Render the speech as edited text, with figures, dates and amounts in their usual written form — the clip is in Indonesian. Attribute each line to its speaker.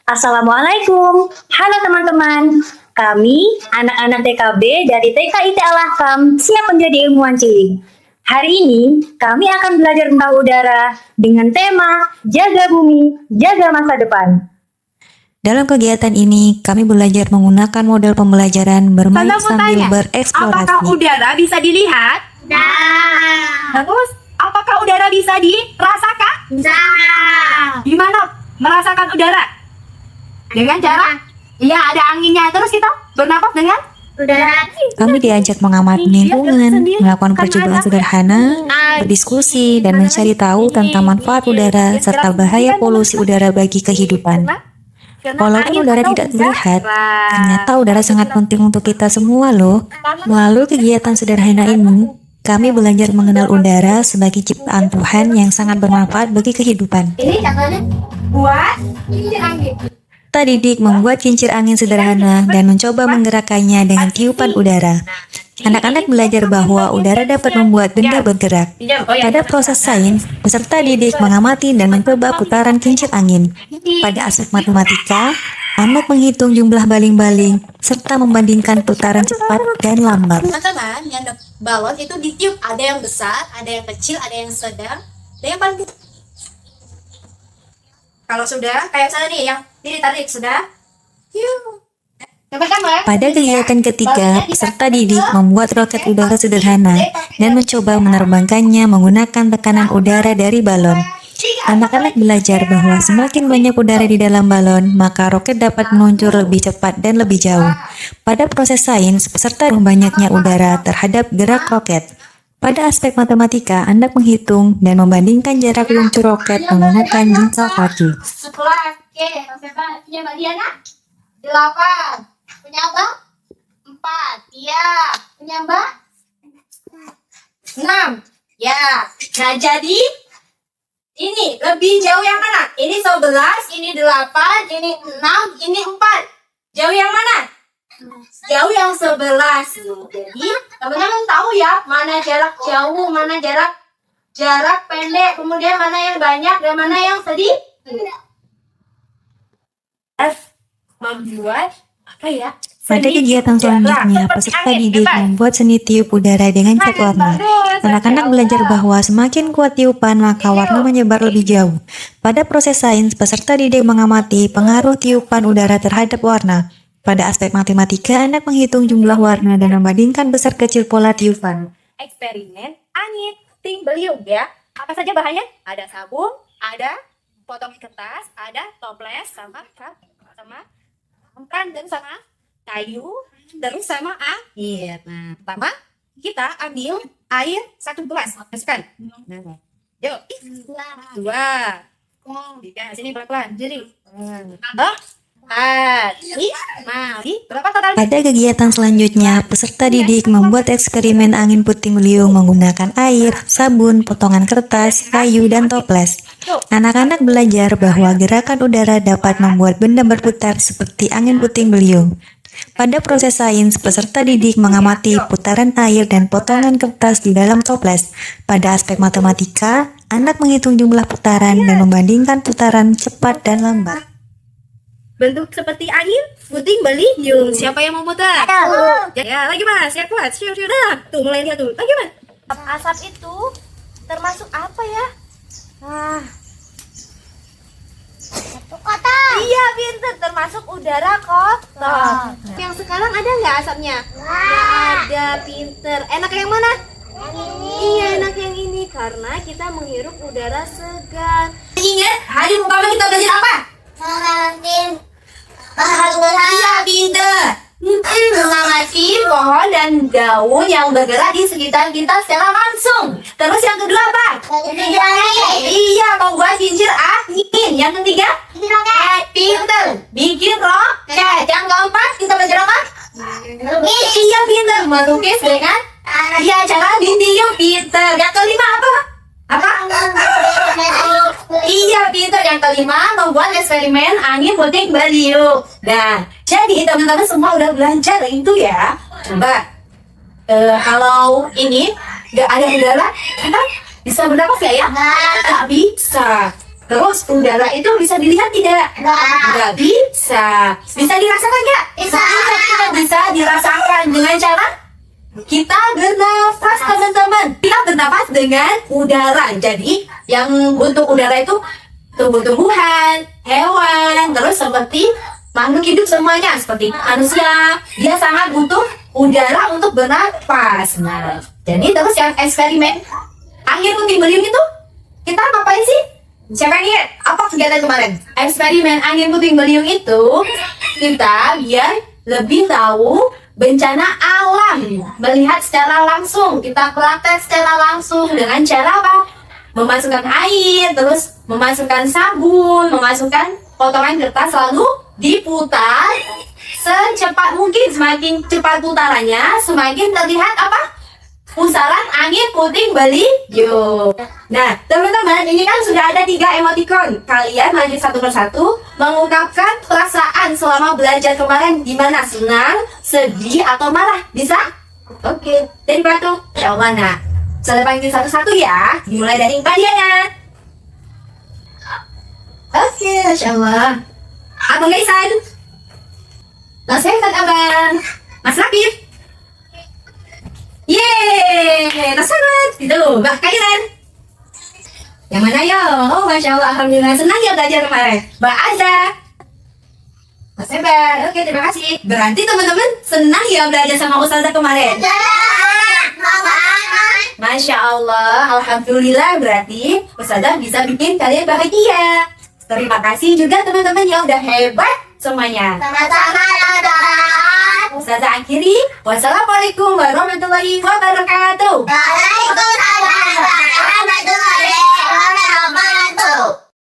Speaker 1: Assalamualaikum. Halo teman-teman. Kami anak-anak TKB dari TKIT Al-Ahkam siap menjadi ilmuwan cilik. Hari ini kami akan belajar tentang udara dengan tema Jaga Bumi, Jaga Masa Depan.
Speaker 2: Dalam kegiatan ini, kami belajar menggunakan model pembelajaran bermain sambil bereksplorasi.
Speaker 3: Apakah udara bisa dilihat? Terus, apakah udara bisa dirasakan? Gimana merasakan udara? Dengan cara? Iya, ada anginnya. Terus kita bernapas dengan udara.
Speaker 2: Kami diajak mengamati lingkungan, melakukan percobaan sederhana, berdiskusi, dan mencari tahu tentang manfaat udara serta bahaya polusi udara bagi kehidupan. Walaupun udara tidak terlihat, ternyata udara sangat penting untuk kita semua loh. Melalui kegiatan sederhana ini, kami belajar mengenal udara sebagai ciptaan Tuhan yang sangat bermanfaat bagi kehidupan.
Speaker 3: Ini contohnya buat kincir angin.
Speaker 2: Didik membuat kincir angin sederhana dan mencoba menggerakkannya dengan tiupan udara. Anak-anak belajar bahwa udara dapat membuat benda bergerak. Pada proses sains, peserta didik mengamati dan mencoba putaran kincir angin. Pada aspek matematika, anak menghitung jumlah baling-baling serta membandingkan putaran cepat dan lambat.
Speaker 4: Teman-teman, yang balon itu ditiup, ada yang besar, ada yang kecil, ada yang sedang, ada yang paling kecil. Kalau sudah, kayak saya nih, yang ditarik sudah.
Speaker 2: Pada kegiatan ketiga, peserta didik membuat roket udara sederhana dan mencoba menerbangkannya menggunakan tekanan udara dari balon. Anak-anak belajar bahwa semakin banyak udara di dalam balon, maka roket dapat meluncur lebih cepat dan lebih jauh. Pada proses sains, peserta banyaknya udara terhadap gerak roket. Pada aspek matematika, anak menghitung dan membandingkan jarak luncur roket menggunakan jengkal kaki.
Speaker 4: Setelah, punya Mbak Diana? 8. Punya Abang? 4. Iya. Punya Mbak? 6. Ya. Nah, jadi ini lebih jauh yang mana? Ini 11, ini 8, ini 6, ini 4. Jauh yang mana? Jauh yang 11. Jadi teman-teman tahu ya mana jarak jauh, mana jarak pendek, kemudian mana yang banyak dan mana yang sedikit.
Speaker 3: Membuat apa ya?
Speaker 2: Pada kegiatan selanjutnya, peserta didik membuat seni tiup udara dengan cat warna. Anak-anak belajar bahwa semakin kuat tiupan, maka warna menyebar lebih jauh. Pada proses sains, peserta didik mengamati pengaruh tiupan udara terhadap warna. Pada aspek matematika, anak menghitung jumlah warna dan membandingkan besar kecil pola tiupan.
Speaker 3: Eksperimen angin puting beliung ya. Apa saja bahannya? Ada sabun, ada potongan kertas, ada toples sama dan sama kayu, terus sama air. Nah, pertama kita ambil air 1 gelas, masukkan. Nah, yuk, 2, 3, sini pelan-pelan. Jadi, berapa total?
Speaker 2: Pada kegiatan selanjutnya, peserta didik membuat eksperimen angin puting beliung menggunakan air, sabun, potongan kertas, kayu, dan toples. Anak-anak belajar bahwa gerakan udara dapat membuat benda berputar seperti angin puting beliung. Pada proses sains, peserta didik mengamati putaran air dan potongan kertas di dalam toples. Pada aspek matematika, anak menghitung jumlah putaran dan membandingkan putaran cepat dan lambat.
Speaker 3: Bentuk seperti angin puting beliung. Siapa yang mau muter? Ya, lagi mas, ya kuat. Sudah. Tuh mulai lihat tuh. Lagi mas.
Speaker 4: Asap itu termasuk apa ya? Kotor. Iya, pinter, termasuk udara kotor. Yang sekarang ada nggak asapnya? Nggak ada, pinter. Enak yang mana? Yang ini. Iya, enak yang ini karena kita menghirup udara segar.
Speaker 3: Ingat, hari pertama kita belajar apa? Iya, pinter. Mengamati pohon dan daun yang bergerak di sekitar kita secara langsung. Terus yang kedua apa? Iya, membuat kincir angin. Yang ketiga? Pinter. Bikin roket. Yang keempat kita belajar apa? Iya, pinter. Melukis dengan cara ditiup. Pinter. Yang kelima apa? Iya, pinter. Yang kelima membuat eksperimen angin puting beliung. Nah, jadi teman-teman semua udah belajar itu ya. Coba kalau ini nggak ada udara, kita bisa bernapas ya? Nggak bisa. Terus udara itu bisa dilihat tidak? Nggak bisa. Bisa dirasakan nggak? Bisa dirasakan dengan cara kita bernafas, teman-teman. Kita bernafas dengan udara. Jadi yang untuk udara itu tumbuh-tumbuhan, hewan, terus seperti makhluk hidup semuanya seperti manusia. Dia sangat butuh udara untuk bernafas. Nah, jadi terus yang eksperimen angin puting beliung itu kita ngapain sih? Siapa yang ingat? Apa kegiatan kemarin? Eksperimen angin puting beliung itu kita biar lebih tahu bencana alam, melihat secara langsung, kita praktek secara langsung dengan cara apa? Memasukkan air, terus memasukkan sabun, memasukkan potongan kertas, lalu diputar secepat mungkin. Semakin cepat putarannya, semakin terlihat apa? Pusaran angin puting beliung. Nah, teman-teman, ini kan sudah ada 3 emoticon. Kalian lanjut satu persatu mengungkapkan perasaan selama belajar kemarin. Gimana? Senang, sedih, atau marah? Bisa? Oke. Dari Batu, yang mana? Saya panggil satu-satu ya. Dimulai dari Mbak Diana. Oke, Masya Allah. Abang Gaisan. Mas Hekat, Abang. Mas Rakif. Yeay, tersebut gitu, Mbak Kairan. Yang mana yo? Oh, Masya Allah, Alhamdulillah, senang ya belajar kemarin. Mbak Aza. Mas Hebat, oke, terima kasih. Berarti teman-teman senang ya belajar sama Ustazah kemarin? Masya Allah, Alhamdulillah, berarti Ustazah bisa bikin kalian bahagia. Terima kasih juga teman-teman yang udah hebat semuanya. Ustazah akhiri, wassalamualaikum warahmatullahi wabarakatuh.
Speaker 4: Waalaikumsalam warahmatullahi